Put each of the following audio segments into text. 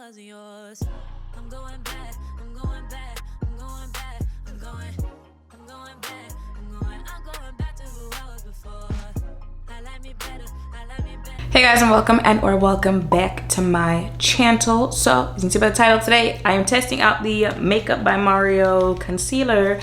wasn't yours. I'm going back, I'm going back, I'm going back, I'm going back, I'm going back to who I was before. I like me better, I like me better. Hey guys, and welcome back to my channel. So as you can see by the title, today I am testing out the Makeup by Mario concealer.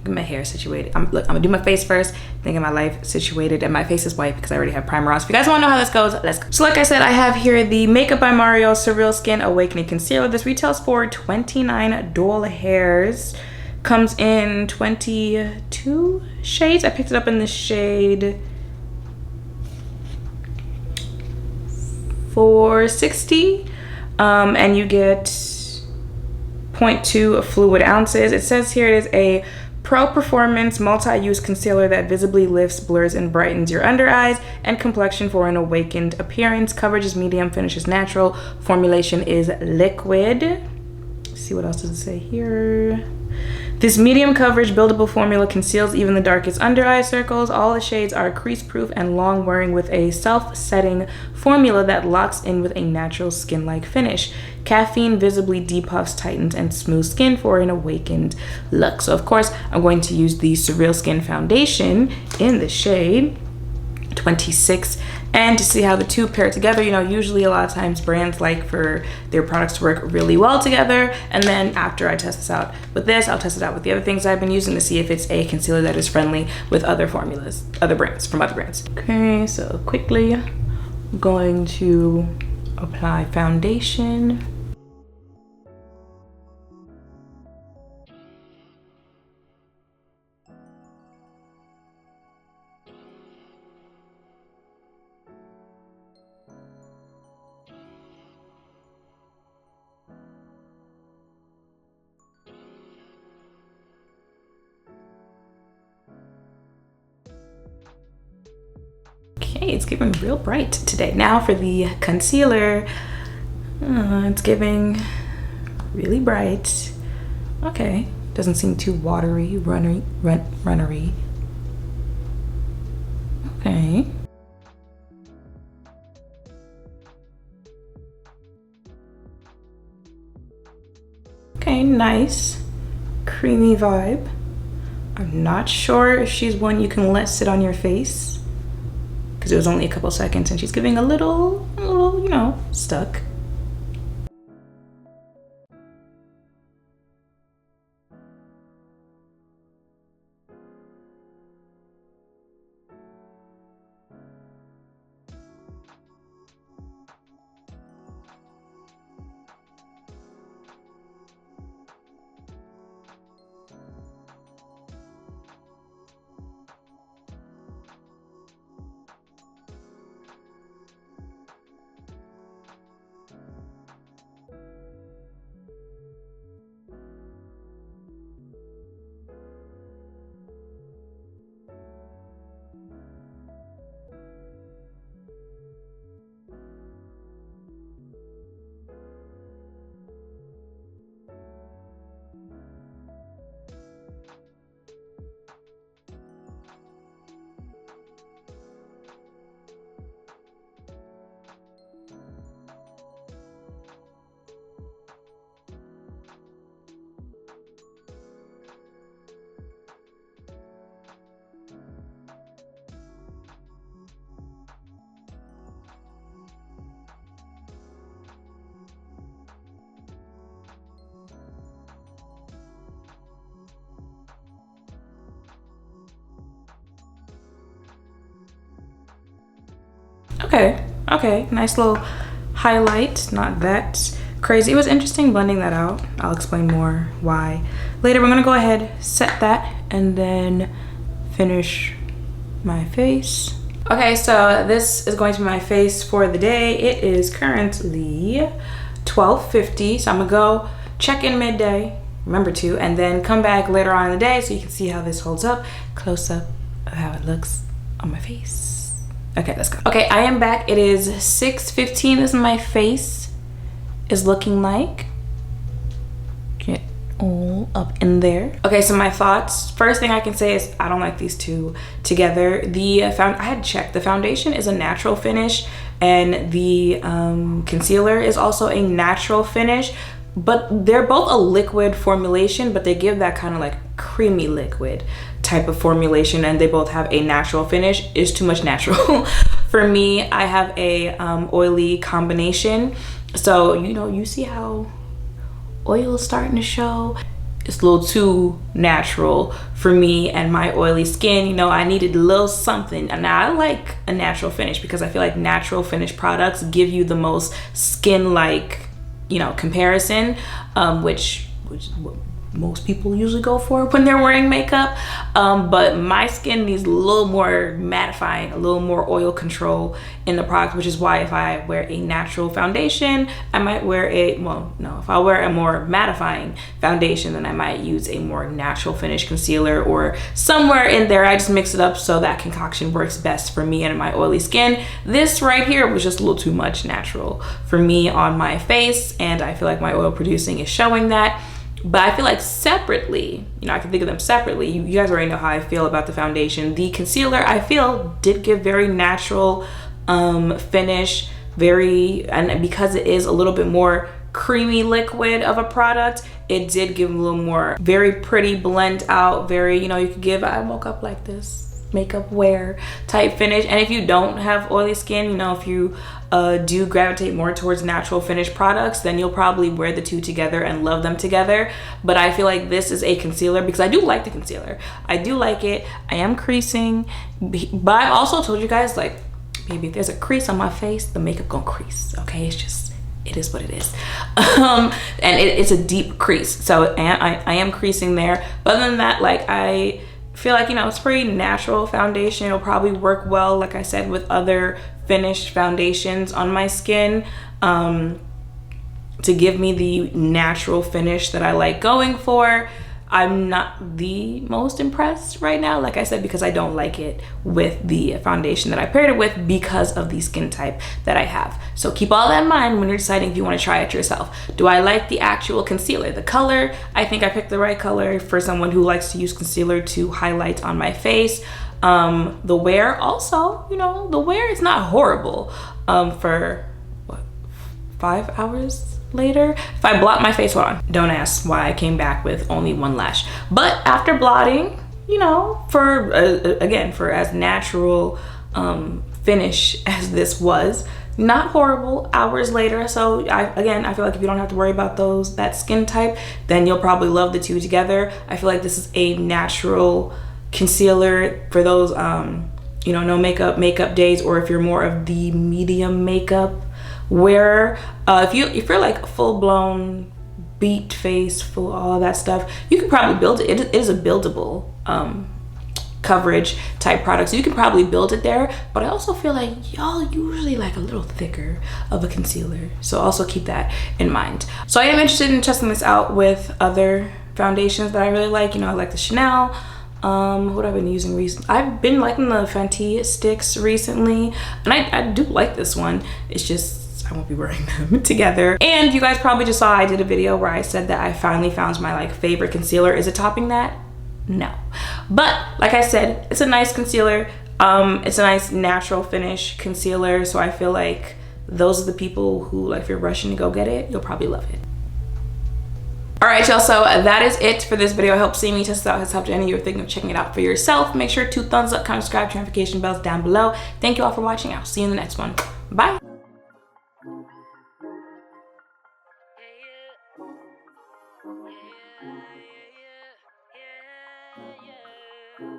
Get my hair situated. I'm gonna do my face first, then get my life situated, and my face is white because I already have primer on. So if you guys want to know how this goes, let's go. So like I said, I have here the Makeup by Mario SurrealSkin Awakening Concealer. This retails for $29 hairs. Comes in 22 shades. I picked it up in the shade 460, and you get 0.2 fluid ounces. It says here it is a pro performance multi-use concealer that visibly lifts, blurs, and brightens your under eyes and complexion for an awakened appearance. Coverage is medium, finish is natural, formulation is liquid. Let's see what else does it say here. This medium coverage buildable formula conceals even the darkest under eye circles. All the shades are crease proof and long wearing with a self-setting formula that locks in with a natural skin-like finish. Caffeine visibly depuffs, tightens, and smooths skin for an awakened look. So of course, I'm going to use the SurrealSkin foundation in the shade 26, and to see how the two pair together. You know, usually a lot of times brands like for their products to work really well together, and then after I test this out with this, I'll test it out with the other things I've been using to see if it's a concealer that is friendly with other formulas, other brands. Okay, so quickly I'm going to apply foundation. Okay, it's giving real bright today. Now for the concealer, it's giving really bright. Okay, doesn't seem too watery, runnery. Okay. Okay, nice, creamy vibe. I'm not sure if she's one you can let sit on your face, because it was only a couple seconds and she's giving a little, you know, stuck. Okay, nice little highlight, not that crazy. It was interesting blending that out. I'll explain more why later. We're gonna go ahead, set that, and then finish my face. Okay, so this is going to be my face for the day. It is currently 12:50, so I'm gonna go check in midday, remember to, and then come back later on in the day so you can see how this holds up, close up of how it looks on my face. Okay, let's go. Okay, I am back. It is 6:15. This is my face is looking like. Get all up in there. Okay, so my thoughts. First thing I can say is I don't like these two together. I had checked. The foundation is a natural finish. and the concealer is also a natural finish, but they're both a liquid formulation, but they give that kind of like creamy liquid type of formulation, and they both have a natural finish. Is too much natural. For me, I have a oily combination, so you know, you see how oil is starting to show. It's a little too natural for me and my oily skin. You know, I needed a little something. And now I like a natural finish because I feel like natural finish products give you the most skin-like, you know, comparison, which is what most people usually go for when they're wearing makeup. But my skin needs a little more mattifying, a little more oil control in the product, which is why if I wear a natural foundation, I might wear a, well, no, if I wear a more mattifying foundation, then I might use a more natural finish concealer, or somewhere in there I just mix it up so that concoction works best for me and my oily skin. This right here was just a little too much natural for me on my face, and I feel like my oil producing is showing that. But I feel like separately, you know, I can think of them separately. You guys already know how I feel about the foundation. The concealer, I feel, did give very natural finish, and because it is a little bit more creamy liquid of a product, it did give a little more very pretty blend out, very, you know, you could give, I woke up like this, makeup wear type finish. And if you don't have oily skin, you know, if you do gravitate more towards natural finish products, then you'll probably wear the two together and love them together. But I feel like this is a concealer because I do like the concealer. I do like it. I am creasing, but I also told you guys, like, baby, if there's a crease on my face, the makeup gonna crease, okay? It's just, it is what it is. And it's a deep crease, so I am creasing there. But other than that, like, I feel like, you know, it's pretty natural foundation. It'll probably work well, like I said, with other finished foundations on my skin, to give me the natural finish that I like going for. I'm not the most impressed right now, like I said, because I don't like it with the foundation that I paired it with because of the skin type that I have. So keep all that in mind when you're deciding if you want to try it yourself. Do I like the actual concealer? The color, I think I picked the right color for someone who likes to use concealer to highlight on my face. The wear also, you know, the wear is not horrible for what, 5 hours later. If I blot my face, hold on, don't ask why I came back with only one lash. But after blotting, you know, for again, for as natural finish as this was, not horrible hours later. So I feel like if you don't have to worry about that skin type, then you'll probably love the two together. I feel like this is a natural concealer for those you know, no makeup days, or if you're more of the medium makeup wearer. If you're like full-blown beat face, full all that stuff, you can probably build it. It is a buildable coverage type product, so you can probably build it there. But I also feel like y'all usually like a little thicker of a concealer, so also keep that in mind. So I am interested in testing this out with other foundations that I really like. You know, I like the Chanel. What I've been using recently, I've been liking the Fenty sticks recently, and I do like this one. It's just I won't be wearing them together. And you guys probably just saw I did a video where I said that I finally found my like favorite concealer. Is it topping that? No. But like I said, it's a nice concealer. It's a nice natural finish concealer, so I feel like those are the people who, like, if you're rushing to go get it, you'll probably love it. All right, y'all, so that is it for this video. I hope seeing me test it out has helped any of you thinking of checking it out for yourself. Make sure to thumbs up, comment, subscribe, turn notification bells down below. Thank you all for watching. I'll see you in the next one. Bye. Yeah.